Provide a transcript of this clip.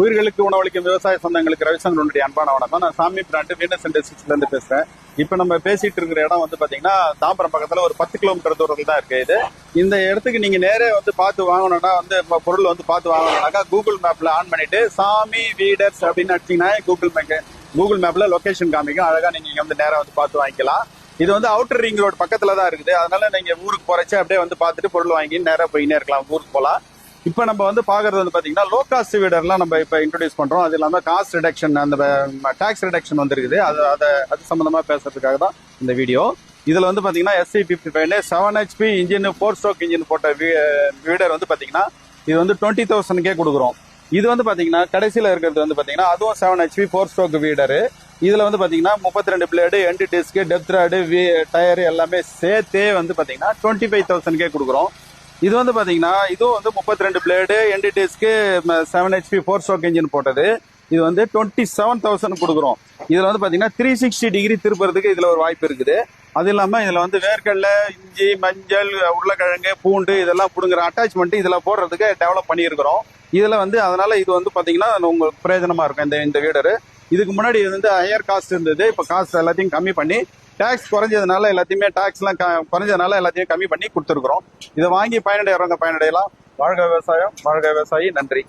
உயிர்களுக்கு உணவளிக்கும் விவசாய சொந்தங்களுக்கு ரவிசங்கருடைய அன்பான வணக்கம். நான் சாமி பிராண்ட் வீனஸ் இண்டஸ்ட்ரீஸ்ல இருந்து பேசுறேன். இப்ப நம்ம பேசிட்டு இருக்கிற இடம் வந்து பாத்தீங்கன்னா தாம்பரம் பக்கத்துல ஒரு 10 கிலோமீட்டர் தூரத்தில் தான் இருக்கு. இது இந்த இடத்துக்கு நீங்க நேரே வந்து பார்த்து வாங்கணும்னா வந்து பொருள் வந்து பார்த்து வாங்கணும்னாக்கா கூகுள் மேப்ல ஆன் பண்ணிட்டு சாமி வீடர்ஸ் அப்படின்னு அடிச்சீங்கன்னா கூகுள் மேப்ல லொகேஷன் காமிக்கும். அழகா நீங்க வந்து நேரம் வந்து பார்த்து வாங்கிக்கலாம். இது வந்து அவுட்டர் ரிங் ரோடு பக்கத்துல தான் இருக்குது. அதனால நீங்க ஊருக்கு போறச்சே அப்படியே வந்து பார்த்துட்டு பொருள் வாங்கி நேரம் போயினே இருக்கலாம், ஊருக்கு போகலாம். இப்போ நம்ம வந்து பாக்குறது வந்து பாத்தீங்கன்னா லோ காஸ்ட் வீடர்லாம் நம்ம இப்போ இன்ட்ரோடியூஸ் பண்றோம். அது இல்லாம காஸ்ட் ரிடக்ஷன், அந்த டாக்ஸ் ரிடக்ஷன் வந்துருக்குது. அது சம்பந்தமா பேசுறதுக்காக தான் இந்த வீடியோ. இதுல வந்து பாத்தீங்கன்னா SC55 7 HP engine 4 stroke engine போட்ட வீடர் வந்து பாத்தீங்கன்னா இது வந்து 20,000 கொடுக்குறோம். இது வந்து பாத்தீங்கன்னா கடைசியில இருக்கிறது வந்து பாத்தீங்கன்னா அதுவும் 7 HP 4 ஸ்ட்ரோக் வீடரு. இதுல வந்து பாத்தீங்கன்னா 32 blade, end disc, depth rod, tyre எல்லாமே சேர்த்தே வந்து பாத்தீங்கன்னா 25,000 கொடுக்குறோம். இது வந்து பாத்தீங்கன்னா இதுவும் வந்து 32 blade, end disk, 7 HP 4 stroke engine போட்டது. இது வந்து 27,000 கொடுக்குறோம். இதுல வந்து பாத்தீங்கன்னா 360 டிகிரி திருப்புறதுக்கு இதுல ஒரு வாய்ப்பு இருக்குது. அது இல்லாம இதுல வந்து வேர்க்கடலை, இஞ்சி, மஞ்சள், உருளைக்கிழங்கு, பூண்டு இதெல்லாம் புடுங்குற அட்டாச்மெண்ட் இதுல போடுறதுக்கு டெவலப் பண்ணியிருக்கிறோம். இதுல வந்து அதனால இது வந்து பாத்தீங்கன்னா உங்களுக்கு பிரயோஜனமா இருக்கும் இந்த வீடரு. இதுக்கு முன்னாடி வந்து ஹையர் காஸ்ட் இருந்தது. இப்ப காஸ்ட் எல்லாத்தையும் கம்மி பண்ணி டாக்ஸ் குறைஞ்சதுனால எல்லாத்தையுமே குறைஞ்சதுனால எல்லாத்தையும் கம்மி பண்ணி கொடுத்துருக்குறோம். இதை வாங்கி பயனடைறவங்க பயனடையலாம். வாழ்க விவசாயம், வாழ்க விவசாயி. நன்றி.